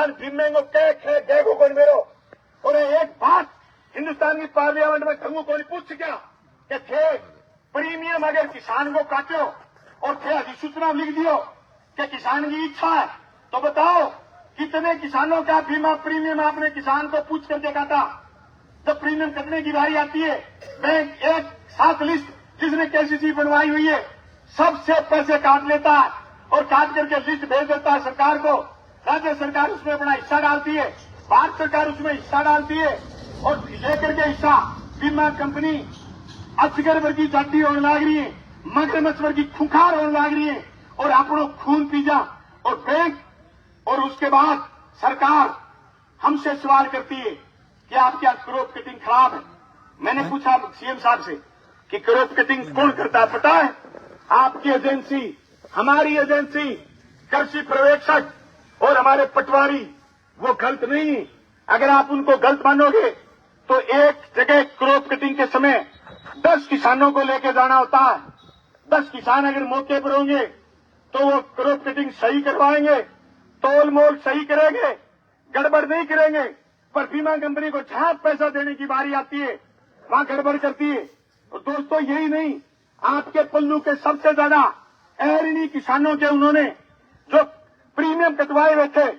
किसान भीमेंगो गैगो कौन मेरो और एक बात हिंदुस्तान की पार्लियामेंट में कंगू को पूछ क्या कि थे प्रीमियम अगर किसान को काटो और थे अधिसूचना लिख दियो कि किसान की इच्छा है तो बताओ कितने किसानों का बीमा प्रीमियम आपने किसान को पूछ करके काटा। जब प्रीमियम कटने की बारी आती है बैंक एक साथ लिस्ट जिसने केसीसी बनवाई हुई है सबसे पैसे काट लेता है और काट करके लिस्ट भेज देता है सरकार को। राज्य सरकार उसमें अपना हिस्सा डालती है, भारत सरकार उसमें हिस्सा डालती है और लेकर के हिस्सा बीमा कंपनी अजगर वर्गी जाती होने लग रही है, मगरमच्छ वर्गी खुंखार होने लग रही है और अपनों खून पीजा और बैंक और उसके बाद सरकार हमसे सवाल करती है कि आपके यहाँ क्रॉप कटिंग खराब है। मैंने पूछा सीएम साहब से कि क्रॉप कटिंग कौन करता है पता है? आपकी एजेंसी, हमारी एजेंसी, कृषि पर्यवेक्षक और हमारे पटवारी वो गलत नहीं। अगर आप उनको गलत मानोगे तो एक जगह क्रॉप कटिंग के समय 10 किसानों को लेकर जाना होता है। 10 किसान अगर मौके पर होंगे तो वो क्रॉप कटिंग सही करवाएंगे, तोल मोल सही करेंगे, गड़बड़ नहीं करेंगे। पर बीमा कंपनी को जहां पैसा देने की बारी आती है वहां गड़बड़ करती है। और दोस्तों यही नहीं, आपके पल्लू के सबसे ज्यादा अहरणी किसानों के उन्होंने जो प्रीमियम कटवाए हुए थे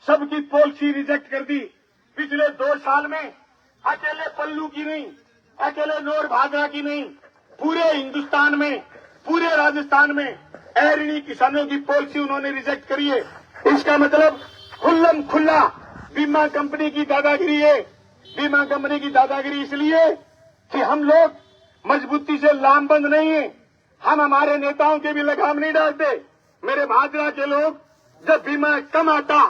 सबकी पॉलिसी रिजेक्ट कर दी। पिछले 2 साल में अकेले पल्लू की नहीं, अकेले नोर भादरा की नहीं, पूरे हिंदुस्तान में, पूरे राजस्थान में अहरणी किसानों की पॉलिसी उन्होंने रिजेक्ट करी है। इसका मतलब खुल्लम खुल्ला बीमा कंपनी की दादागिरी है। बीमा कंपनी की दादागिरी इसलिए कि हम लोग मजबूती से लामबंद नहीं है, हम हमारे नेताओं के भी लगाम नहीं डालते। मेरे भाजपा के लोग जब बीमा कम आता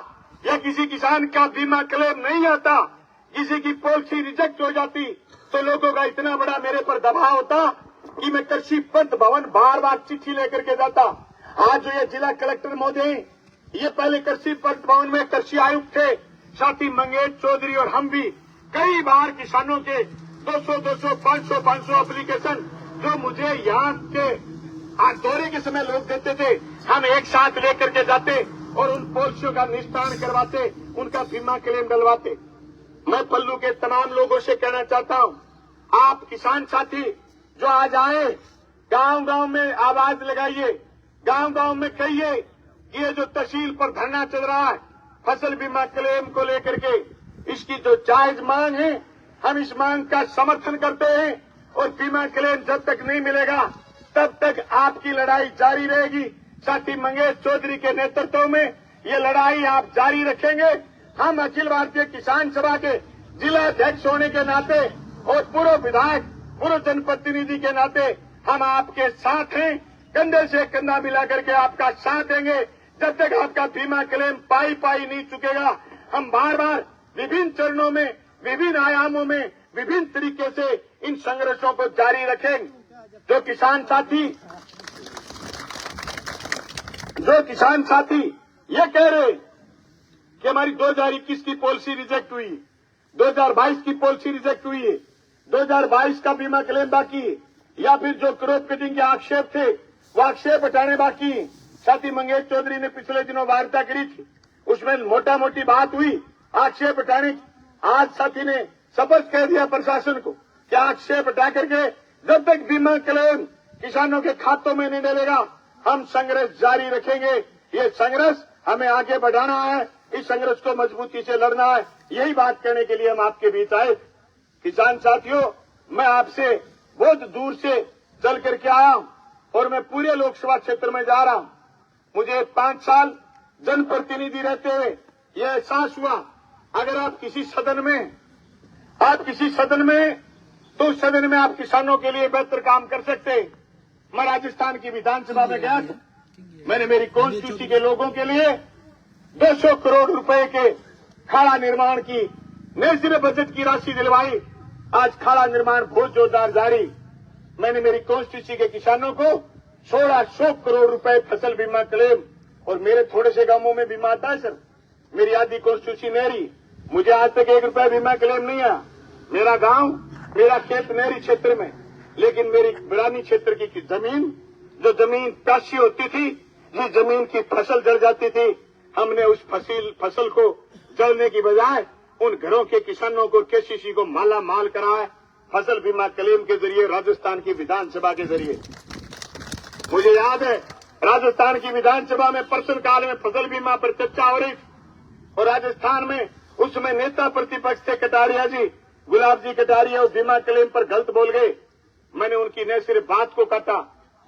या किसी किसान का बीमा क्लेम नहीं आता, किसी की पॉलिसी रिजेक्ट हो जाती तो लोगों का इतना बड़ा मेरे पर दबाव होता कि मैं कृषि पंत भवन बार बार चिट्ठी लेकर के जाता। आज जो ये जिला कलेक्टर महोदय हैं, ये पहले कृषि पंत भवन में कृषि आयुक्त थे, साथी मंगेश चौधरी और हम भी कई बार किसानों के 200, 500 एप्लीकेशन जो मुझे यहाँ के दौरे के समय लोग देते थे, हम एक साथ लेकर के जाते और उन पॉलिसियों का निस्तारण करवाते, उनका बीमा क्लेम डलवाते। मैं पल्लू के तमाम लोगों से कहना चाहता हूँ, आप किसान साथी जो आज आए, गांव गांव में आवाज लगाइए, गांव गांव में कहिए कि ये जो तहसील पर धरना चल रहा है फसल बीमा क्लेम को लेकर के, इसकी जो जायज मांग है हम इस मांग का समर्थन करते हैं और बीमा क्लेम जब तक नहीं मिलेगा तब तक आपकी लड़ाई जारी रहेगी। साथी मंगेश चौधरी के नेतृत्व में ये लड़ाई आप जारी रखेंगे। हम अखिल भारतीय किसान सभा के जिला अध्यक्ष होने के नाते और पूर्व विधायक, पूर्व जनप्रतिनिधि के नाते हम आपके साथ हैं, कंधे से कंधा मिला करके आपका साथ देंगे। जब तक आपका बीमा क्लेम पाई नहीं चुकेगा, हम बार बार विभिन्न चरणों में, विभिन्न आयामों में, विभिन्न तरीके से इन संघर्षों को जारी रखेंगे। जो किसान साथी ये कह रहे कि हमारी 2021 की पॉलिसी रिजेक्ट हुई, 2022 की पॉलिसी रिजेक्ट हुई है, 2022 का बीमा क्लेम बाकी है, या फिर जो क्रॉप कटिंग के आक्षेप थे वो आक्षेप हटाने बाकी है। साथी मंगेश चौधरी ने पिछले दिनों वार्ता करी थी, उसमें मोटा मोटी बात हुई आक्षेप हटाने की। आज साथी ने शपथ कह दिया प्रशासन को कि आक्षेप हटा करके जब तक बीमा क्लेम किसानों के खातों में नहीं डलेगा हम संघर्ष जारी रखेंगे। ये संघर्ष हमें आगे बढ़ाना है, इस संघर्ष को मजबूती से लड़ना है। यही बात कहने के लिए हम आपके बीच आए। किसान साथियों, मैं आपसे बहुत दूर से चल करके आया हूं और मैं पूरे लोकसभा क्षेत्र में जा रहा हूं। मुझे 5 साल जनप्रतिनिधि रहते हुए यह एहसास हुआ, अगर आप किसी सदन में तो उस सदन में आप किसानों के लिए बेहतर काम कर सकते हैं। मैं राजस्थान की विधानसभा में गया था, मैंने मेरी कॉन्स्टिट्यूंसी के लोगों के लिए 200 करोड़ रुपए के खाड़ा निर्माण की नई सिरे बजट की राशि दिलवाई। आज खाड़ा निर्माण बहुत जोरदार जारी। मैंने मेरी कॉन्स्टिट्यूंसी के किसानों को 1600 करोड़ रुपए फसल बीमा क्लेम, और मेरे थोड़े से गांवों में बीमा आता है सर, मेरी आधी कॉन्स्टिट्यूंसी नहरी, मुझे आज तक 1 रुपया बीमा क्लेम नहीं आया। मेरा गांव, मेरा खेत नहरी क्षेत्र में, लेकिन मेरी बिरानी क्षेत्र की जमीन, जो जमीन प्यासी होती थी, जिस जमीन की फसल जल जाती थी, हमने उस फसल को जलने की बजाय उन घरों के किसानों को केसीसी को माला माल कराए फसल बीमा क्लेम के जरिए राजस्थान की विधानसभा के जरिए। मुझे याद है राजस्थान की विधानसभा में प्रश्नकाल में फसल बीमा पर चर्चा हो रही और राजस्थान में उसमें नेता प्रतिपक्ष थे कटारिया जी, गुलाब जी कटारिया, और बीमा क्लेम पर गलत बोल गए। मैंने उनकी न सिर्फ बात को काटा,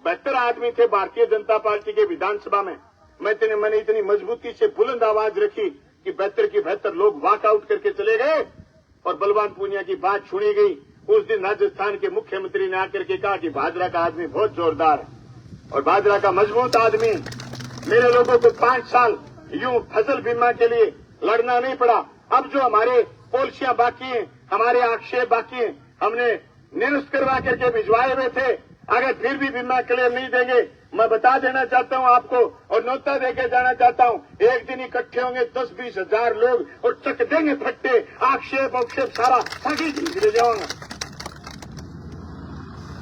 72 आदमी थे भारतीय जनता पार्टी के विधानसभा में, मैंने इतनी मजबूती से बुलंद आवाज रखी कि 72 की 72 लोग वॉकआउट करके चले गए और बलवान पूनिया की बात सुनी गई। उस दिन राजस्थान के मुख्यमंत्री ने आकर के कहा कि भाजपा का आदमी बहुत जोरदार है और भाजपा का मजबूत आदमी। मेरे लोगों को 5 साल यूं फसल बीमा के लिए लड़ना नहीं पड़ा। अब जो हमारे पॉलिसियां बाकी हैं, हमारे आक्षेप बाकी हैं, हमने निरस्त करवा करके भिजवाए हुए थे, अगर फिर भी बीमा क्लेम नहीं देंगे, मैं बता देना चाहता हूं आपको और न्योता देके जाना चाहता हूं, एक दिन इकट्ठे होंगे 10-20 हजार लोग और चक देंगे फट्टे, आक्षेप सारा सभी ले जाऊंगा।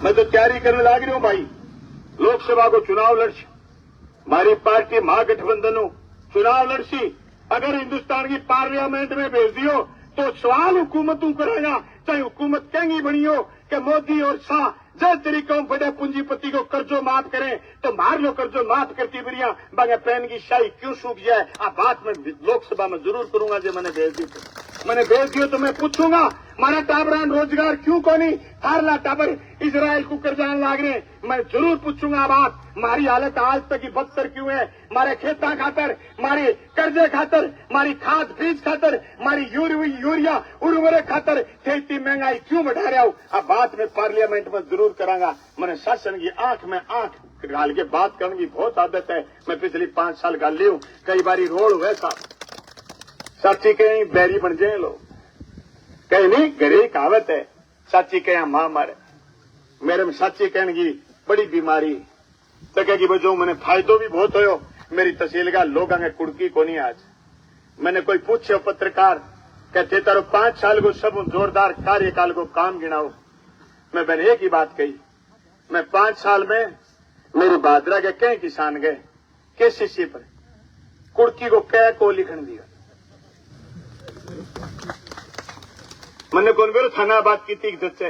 मैं तो तैयारी करने लग रही हूं भाई, लोकसभा को चुनाव लड़सी, हमारी पार्टी महागठबंधन चुनाव लड़सी। अगर हिंदुस्तान की पार्लियामेंट में भेज दियो तो सवाल हुकूमतों करेगा, चाहे हुकूमत कहेंगी बनी हो कि मोदी और शाह जिस तरीकों बड़े पूंजीपति को कर्जो माफ करें तो मार लो कर्जो माफ करती बरिया बागे पैन की शाही क्यों सूख जाए। आप बात में लोकसभा में जरूर करूंगा जो मैंने भेज दी तो मैंने भेज दियो तो मैं पूछूंगा मारा टाबरान रोजगार क्यों कोनी, हारला टाबर इसराइल को कर्जान लाग रहे, मैं जरूर पूछूंगा बात। मारी हालत आज तक की बदतर क्यों है, मारे खेता खातर, मारी कर्जे खातर, मारी खाद बीज खातर, मारी यूरिया उर्वरक खातर खेती महंगाई क्यों बढ़ा रहा हूं। अब बात में पार्लियामेंट में जरूर करांगा। मैंने शासन की आंख में आंख डाल के बात करने की बहुत आदत है, मैं पिछली 5 साल गाल ली हूं, कई बारी रोड हुए साहब साची कहीं बैरी बन जाए लोग, कहीं नहीं घरे कहावत है साची कह मां मारे, मेरे में साची कहने की बड़ी बीमारी तक की वजह मैंने फायदो भी बहुत हो। मेरी तहसील का लोग आगे कुड़की को नहीं आज मैंने कोई पूछे पत्रकार कहते तारो 5 साल को सब जोरदार कार्यकाल को काम गिनाओ। मैंने एक ही बात कही, मैं 5 साल में मेरी भादरा के कई किसान गए केसीसी पर, कुड़की को कह को लिखन दिया। मैंने कौन बोलो थाना बात की थी इज्जत से,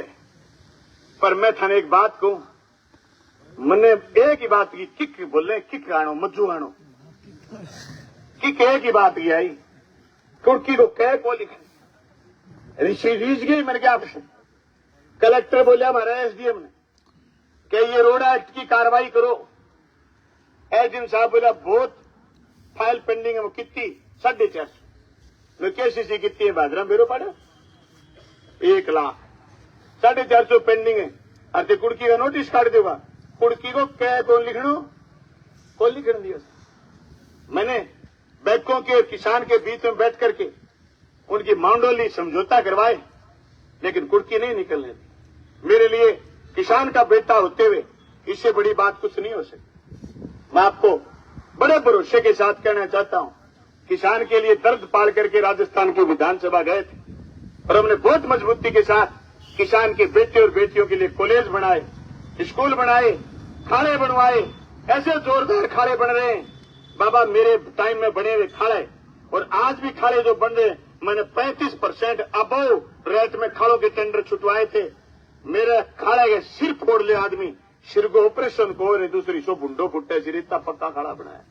पर मैं थाने एक बात कहूं, मैंने एक ही बात की, किक बोले किक आनो मज्जू आनो किक एक ही बात की आई, कुड़की को कह को लिखन ऋषि रीझ गई। मैंने क्या आपसे कलेक्टर बोलिया हमारा एसडीएम ने कि ये रोड एक्ट की कार्रवाई करो। एसडीएम साहब बोला बहुत फाइल पेंडिंग है, वो कितनी 450 मैं केसीसी कितनी है भादरा मेरो पड़ा 1 लाख 450 पेंडिंग है। अरे कुड़की का नोटिस काट देगा, कुड़की को क्या कौन लिखण दिया। मैंने बैंकों के और किसान के बीच में बैठ करके उनकी मांडोली समझौता करवाए, लेकिन कुड़की नहीं निकलने दी। मेरे लिए किसान का बेटा होते हुए इससे बड़ी बात कुछ नहीं हो सकती। मैं आपको बड़े भरोसे के साथ कहना चाहता हूं, किसान के लिए दर्द पाल करके राजस्थान की विधानसभा गए थे और हमने बहुत मजबूती के साथ किसान के बेटे और बेटियों के लिए कॉलेज बनाए, स्कूल बनाए, खाड़े बनवाए। ऐसे जोरदार खाड़े बन रहे हैं बाबा, मेरे टाइम में बने हुए खाड़े और आज भी खाड़े जो बन रहे हैं, मैंने 35% अबव रेट में खाड़ों के टेंडर छुटवाए थे। मेरे खाड़े के सिर फोड़ ले आदमी, सिर को ऑपरेशन को और दूसरी सो बुंडो फुटे सिर इतना पक्का खाड़ा बनाया।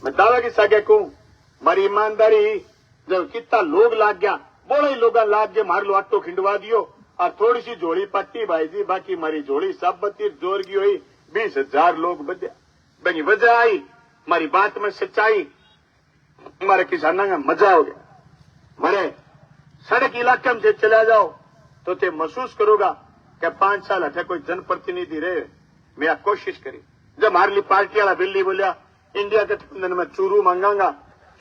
मैं दावा की सागे कहूं, मारी ईमानदारी जब कितना लोग लाग गया, बोले लोग लाग के मार लो आटो खिंडवा दियो और थोड़ी सी जोड़ी पट्टी भाई जी, बाकी मारी जोड़ी सब बत्ती जोर की हुई 20,000 लोग बनी वजह आई। हमारी बात में सच्चाई, हमारे किसानों का मजा हो गया। मेरे सड़क इलाके में से चला जाओ तो ते महसूस करोगा कि 5 साल हटे कोई जनप्रतिनिधि रहे। मैं कोशिश करी, जब हमारे लिए पार्टी वाला बिल्ली बोलिया इंडिया गठबंधन में चूरू मांगांगा,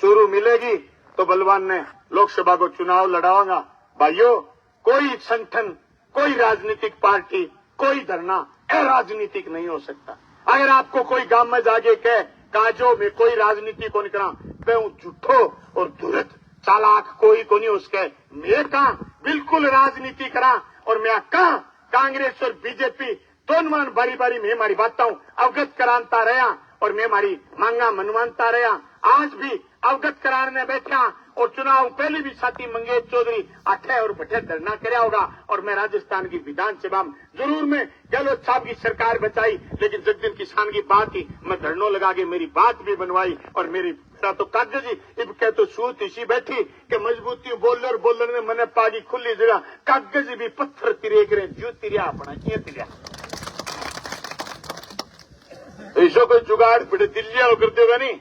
चूरू मिलेगी तो बलवान ने लोकसभा को चुनाव लड़ाऊंगा। भाइयों, कोई संगठन, कोई राजनीतिक पार्टी, कोई धरना अराजनीतिक नहीं हो सकता। अगर आपको कोई गांव में जाके कहे काजो में कोई राजनीति को नहीं करा, मैं झूठो और दुरत चालाक कोई को नहीं उसके, मैं कहा बिल्कुल राजनीति करा और मैं कहा कांग्रेस और बीजेपी दोनों बारी बारी में हमारी बातों अवगत कराता रहा और मैं हमारी मांगा मनवानता रहा। आज भी अवगत कराने बैठा और चुनाव पहले भी साथी मंगेश चौधरी अठे और बठे धरना कराया होगा और मैं राजस्थान की विधानसभा में जरूर मैं गहलोत साहब की सरकार बचाई, लेकिन जिस दिन किसान की बात थी मैं धरनों लगा के मेरी बात भी बनवाई और मेरी तो कागज ही इब कह तो सूत इसी बैठी कि मजबूती बोलर ने मने पागी खुली जगह कागज भी पत्थर तिरे करे जो तिरिया अपना किए तिरिया ऐसा कोई जुगाड़ बड़े दिल्ली आओ करते होगा नहीं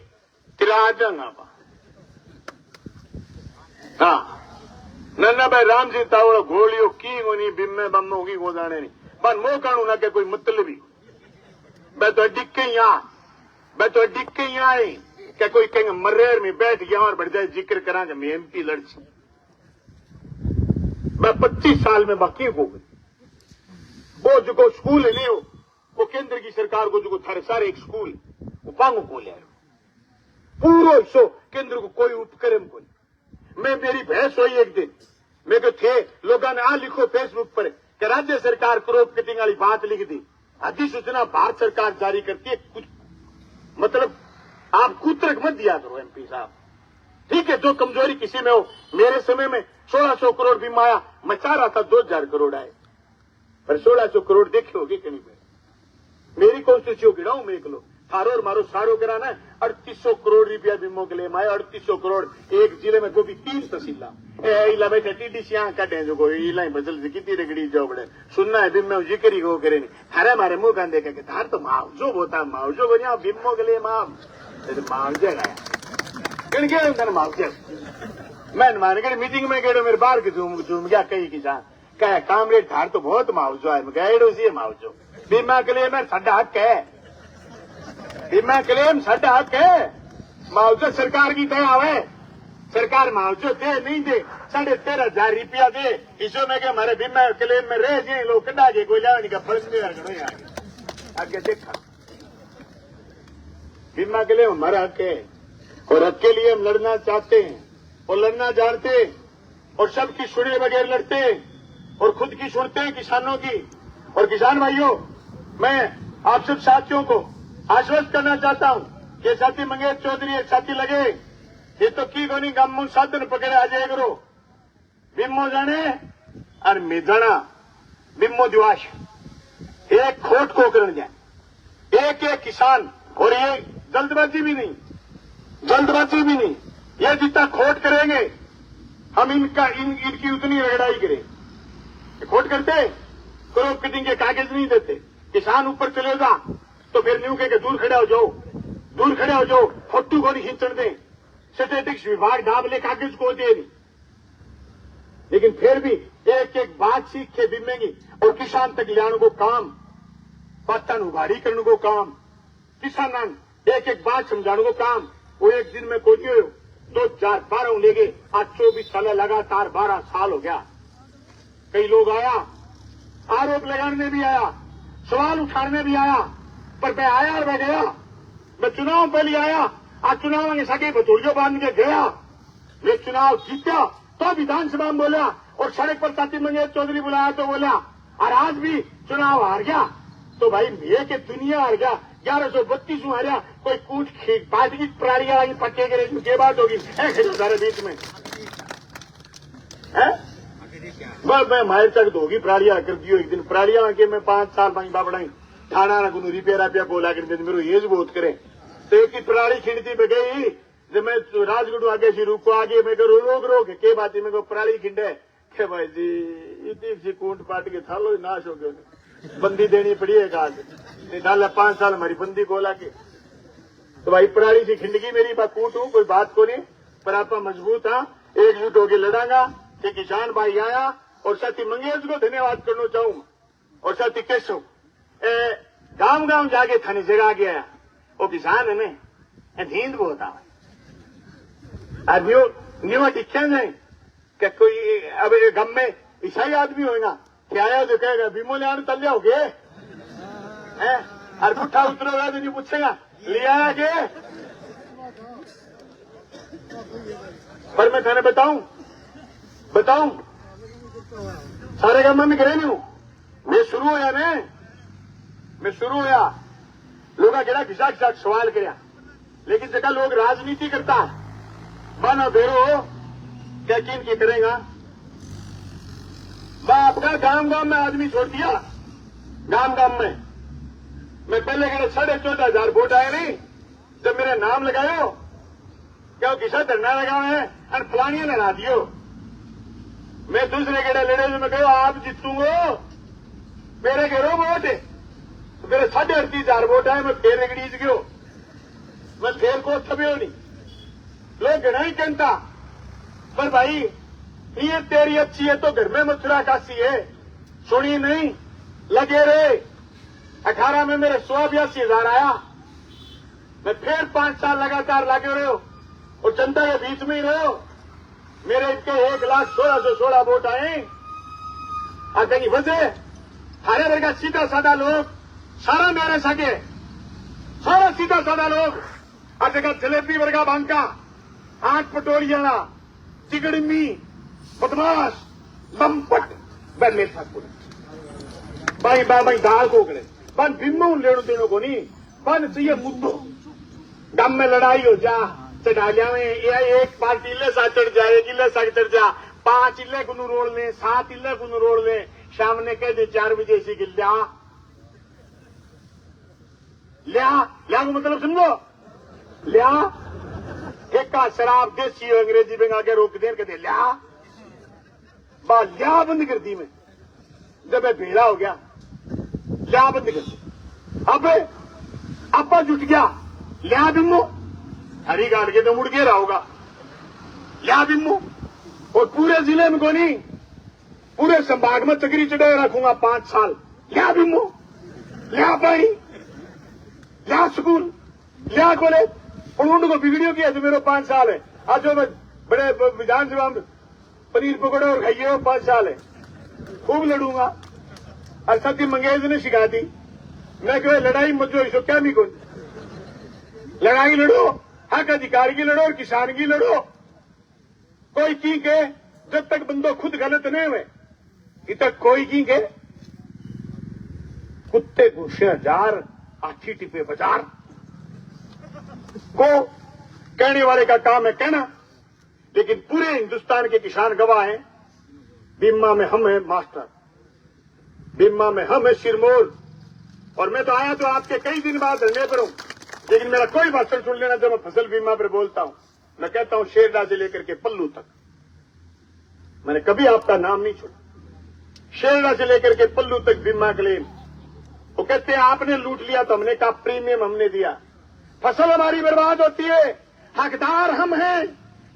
तिरा जाना हाँ नन्ना भाई राम जी तावड़ो गोलियों की गोनी बिम्मे बम्मो की गोदाने नहीं पर मो कानू ना के कोई मतलब ही मैं तो डिक्के यहाँ आई क्या कोई कहेंगे मर्रेर में बैठ गया और बढ़ जाए जिक्र करा जब मैं एमपी लड़सी मैं 25 साल में बाकी हो गई वो जो स्कूल है नहीं हो वो केंद्र की सरकार को जो थारे सारे एक स्कूल वो पांगो को ले पूरा हिस्सो केंद्र को कोई उपक्रम को नहीं। मैं मेरी बहस हुई एक दिन मैं को थे लोगों ने लिखो फेसबुक पर कि राज्य सरकार क्रॉप कटिंग वाली बात लिख दी, अधिसूचना भारत सरकार जारी करती है, कुछ मतलब आप कुतरक मत दिया करो एमपी साहब, ठीक है। जो कमजोरी किसी में हो, मेरे समय में 1600 करोड़ बीमा आया, मैं चाह रहा था 2000 करोड़ आए, पर 1600 करोड़ देखे होगे कहीं पे मेरी कॉन्स्टिट्यूशन गिराऊं मैं लो थारो और मारो सारो कराना है 3800 करोड़ रुपया बीमो के लिए माया 3800 करोड़ एक जिले में गोभी 3 तहसीला इला बैठे टीडीसी यहाँ काटे जो कोई इला बदल से कितनी रगड़ी जाओ बड़े सुनना है बिम्मो जिक्र ही को करे नहीं थारे मारे मुंह कांदे के थार तो मुआवजो होता मुआवजो बनिया बिम्मो के लिए मुआवजे लाया कण के मुआवजे मैं मान के मीटिंग में गए मेरे बाहर की झूम गया कई किसान कहे कामरेड थार तो बहुत मुआवजो है गएडो सी मुआवजो बीमा के लिए मैं साडा हक है, बीमा क्लेम साडा हक है, मुआवजा सरकार की तय आवे, सरकार मुआवजा दे नहीं दे 13,500 रुपया दे इसो में के हमारे बीमा क्लेम में रह जाए लोग कटा के कोई जाने का फर्क नहीं रखना आगे देखा बीमा क्लेम हमारा हक है और हक के लिए हम लड़ना चाहते हैं और लड़ना जानते हैं और सबकी सुने बगैर लड़ते हैं और खुद की सुनते हैं किसानों की। और किसान भाइयों मैं आप सब साथियों को आश्वस्त करना चाहता हूं कि साथी मंगेश चौधरी एक साथी लगे ये तो की गोनी गामू साधन पकड़े आ जाए करो बिम्मो जाने और मिजाना बिम्मो दिवाश एक खोट को कर जाए एक किसान और ये जल्दबाजी भी नहीं ये जितना खोट करेंगे हम इनकी उतनी रगड़ाई करें। खोट करते क्रॉप कटिंग के कागज नहीं देते किसान ऊपर चले जा तो फिर न्यू के दूर खड़े हो जाओ फोटू को नहीं खींचने दे स्टैटिस्टिक्स विभाग डाबले कागज को दे नहीं, लेकिन फिर भी एक बात सीख के बिमेगी और किसान तक लाने को काम पत्तन उगाड़ी करने को काम किसान एक बात समझाने को काम वो एक दिन में कोई हो 2012 ले गए आज 24 साल लगातार 12 साल हो गया। कई लोग आया आरोप लगाने भी आया सवाल उठाने भी आया पर मैं आया और मैं गया मैं चुनाव पहले आया आज चुनाव में सके बतौलियों बांध के गया मैं चुनाव जीता तो विधानसभा में बोला और सड़क पर साथी मंगेश चौधरी बुलाया तो बोला और आज भी चुनाव हार गया तो भाई ये के दुनिया हार गया 1132 हारा कोई कूट पार्टी की प्रारियां पक्के करे के बात होगी सारे बीच में है मैं माहिर तक होगी प्राड़िया कर दियो एक दिन प्राड़िया के मैं 5 साल मांगी बाबड़ाई थाना ना गुनु रिपेयर बोला कर मेरे ये बहुत करे तो एक प्राड़ी खिंडती में गई जब मैं राजगुरु आगे से रुको आगे मैं करो रोक के बात में को प्राड़ी खिंडे के भाई जी इतनी सी कूट पाट के थालो नाश हो गए बंदी देनी पड़ी है आज डाला 5 साल हमारी बंदी को लाके तो भाई प्राड़ी से खिंडगी मेरी कूट हूं कोई बात को नहीं पर आप मजबूत हाँ एकजुट होकर लड़ांगा कि किसान भाई आया और साथी मंगेश को धन्यवाद करना चाहूंगा और साथी केशव गांव जाके थाने जगह गया वो किसान है ने नींद बहुत आवे न्यू दिखे नहीं क्या कोई अब गम में ईसाई आदमी होगा क्या आया जो कहेगा बीमो ले आने तल जाओगे और पुट्ठा उतरोगा तो नहीं पूछेगा ले आया के पर मैं थाने बताऊं सारे गांव में करे नहीं हूं मैं शुरू होया लोग केड़ा घिसा सवाल करया लेकिन जगह लोग राजनीति करता बाना बेरो क्या किन की करेगा। बाप का गांव गांव में आदमी छोड़ दिया। गांव गांव में मैं पहले कहे 14,500 वोट आए नहीं, जब मेरा नाम लगायो क्या किसा धरना लगाओ है और फलानिया ने हरा दियो। मैं दूसरे गेड़े लड़े तो मैं कहो आप जीतूंगो, मेरे घेरो वोट तो मेरे 38,500 वोट आए। मैं फिर रगड़ीज गयो, मैं फिर को छब्यो नहीं। लोग घना ही कहता पर भाई नीयत तेरी अच्छी है तो घर में मथुरा काशी है, सुनी नहीं लगे रहे। 18 में मेरे 182,000 आया। मैं फिर 5 साल लगातार लगे रहे हो और जनता के बीच में ही रहो। मेरे इनके 1,16,16 वोट आए। कहीं वजह हरे वर्ग का सीधा साधा लोग सारा मेरे सके, सारा सीधा साधा लोग हर जगह जलेबी वर्गा बांका, आंख पटोरियाना, चिगड़मी, बदमाश, लंपट बैठे ठाकुर भाई बाई दाल को करे बन बिम्मो लेनो देनो को नहीं बन चाहिए मुद्दो। गम में लड़ाई हो जा चढ़ालिया में एक पार्टी ले सा चढ़ जाए, एक इले सा चढ़ जा, 5 इले को रोड़ ले, 7 इले को रोड़ ले, शाम ने कह दे 4 बजे से लिया लिया लिया को मतलब समझो लिया। एक का शराब देसी अंग्रेजी में आगे रोक दे कहते लिया बा लिया बंद कर दी। मैं जब मैं भेड़ा हो गया लिया बंद कर दी। अब आपा जुट गया लिया बिम्मो हरी गाड़ के तो मुड़ के रहा होगा लिया बिम्मो। और पूरे जिले में को नहीं पूरे संभाग में चक्री चढ़ाए रखूंगा 5 साल। लिया बिम्मो, लिया पानी, लिया स्कूल, लिया कॉलेज। और उनको बिगड़ियों की है तो मेरे 5 साल है। आज जो मैं बड़े विधानसभा में पनीर पकौड़े और खाइए 5 साल है, खूब लड़ूंगा। और सत्य मंगेश ने सिखा दी मैं क्यों लड़ाई मत जो इसको क्या नहीं कोई लड़ाई लड़ो, हक अधिकार की लड़ो और किसान की लड़ो। कोई की के जब तक बंदो खुद गलत नहीं हुए तक कोई की के कुत्ते घुसे 1000 आठी टिपे बाजार को कहने वाले का काम है कहना। लेकिन पूरे हिंदुस्तान के किसान गवाह हैं। बीमा में हम है मास्टर, बीमा में हम है सिरमौर। और मैं तो आया तो आपके कई दिन बाद धरने पर हूं, लेकिन मेरा कोई भाषण सुन लेना जब मैं फसल बीमा पर बोलता हूं। मैं कहता हूं शेरडा से लेकर के पल्लू तक मैंने कभी आपका नाम नहीं छोड़ा। शेरडा से लेकर के पल्लू तक बीमा क्लेम। वो कहते हैं आपने लूट लिया तो हमने कहा प्रीमियम हमने दिया। फसल हमारी बर्बाद होती है, हकदार हम हैं।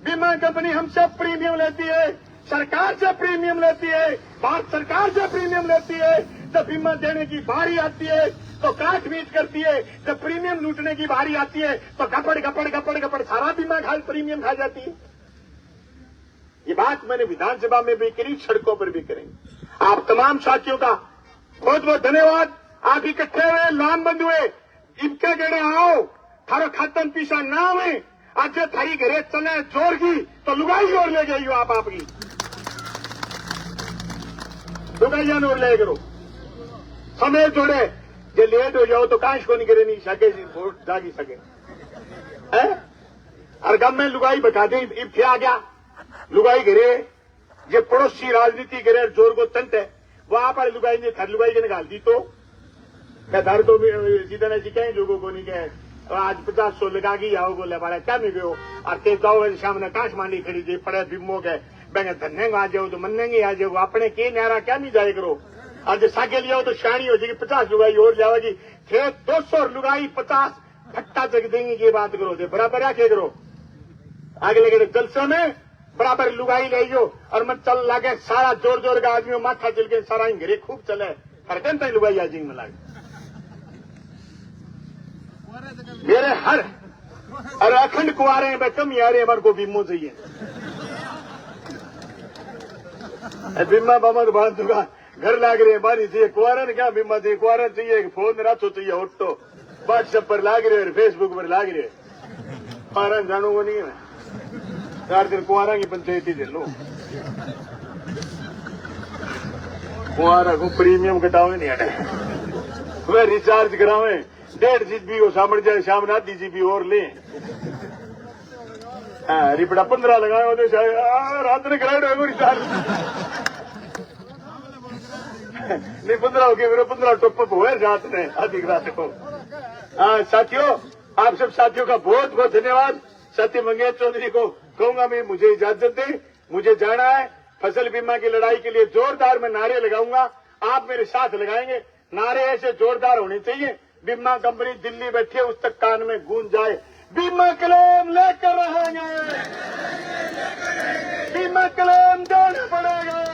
बीमा कंपनी हमसे प्रीमियम लेती है, सरकार से प्रीमियम लेती है, भारत सरकार से प्रीमियम लेती है। जब बीमा देने की बारी आती है तो काट मीट करती है, जब प्रीमियम लूटने की बारी आती है तो गपड़ गपड़ गपड़ गपड़ सारा बीमा प्रीमियम खा जाती है। ये बात मैंने विधानसभा में भी करी, सड़कों पर भी करेंगे। आप तमाम साथियों का बहुत बहुत धन्यवाद। आप इकट्ठे हुए, लामबंद हुए, इनके गेड़े आओ, थारो खातन पीछा ना हुए। आज थारी घरे चले जोर की तो लुगाई जोर ले गई हो। आप आपकी लुगाइया नोर ले करो, समय जोड़े। जे लेट हो जाओ तो काश को नहीं करे नहीं सके वोट जागी सके है। और गम में लुगाई बता दे इब आ गया लुगाई घरे जे पड़ोसी राजनीति करे जोर को तंत है वो आप लुगाई ने थर लुगाई के निकाल दी तो क्या धर तो सीधा नहीं सिखाए लोगों को नहीं कहे आज 50-100 लगा गई आओ बोले बड़ा क्या नहीं गयो। और ते जाओ सामने काश मांडी खड़ी थी पड़े बिमो के बेंगे धन्ने आ जाओ तो मन्नेंगे आ जाओ अपने के न्यारा क्या नहीं जाए करो। आज सागे लिया तो शानी हो जाएगी 50 लुगाई और जाएगी थे 200 लुगाई 50 फट्टा जग देंगे ये बात करो दे बराबर क्या करो। आगे लगे जलसे में बराबर लुगाई ले जो और मैं चल लागे सारा जोर जोर का आदमी माथा चल के सारा घरे खूब चले हर घंटा लुगाई आज में लागे मेरे हर और अखंड कुआरे हैं कम यार हमारे को बीमो चाहिए बीमा बाबा तो बांध दूंगा घर लाग रहे बारी चाहिए कुआरा ने क्या बीमा चाहिए कुआरा चाहिए फोन रातो चाहिए होट तो व्हाट्सएप पर लाग रहे फेसबुक पर लाग रहे कुआरा जानू को नहीं है 4 दिन कुआरा की पंचायत ही दे लो कुआरा को प्रीमियम कटावे नहीं हटे वह रिचार्ज करावे 1.5 GB को सामड़ जाए शाम ना 10 GB और ले रिपड़ा 15 लगाए होते शायद रात ने ग्रैंड है मेरी साल नहीं 15 हो गए मेरे 15 टॉप हुए रात में अधिक रात को। साथियों, आप सब साथियों का बहुत बहुत धन्यवाद। सत्य मंगेश चौधरी को कहूंगा मैं मुझे इजाजत दे, मुझे जाना है। फसल बीमा की लड़ाई के लिए जोरदार मैं नारे लगाऊंगा, आप मेरे साथ लगाएंगे। नारे ऐसे जोरदार होने चाहिए, बीमा कंपनी दिल्ली बैठी है उस तक कान में गूंज जाए, बीमा क्लेम लेकर रहेंगे, बीमा क्लेम देना पड़ेगा।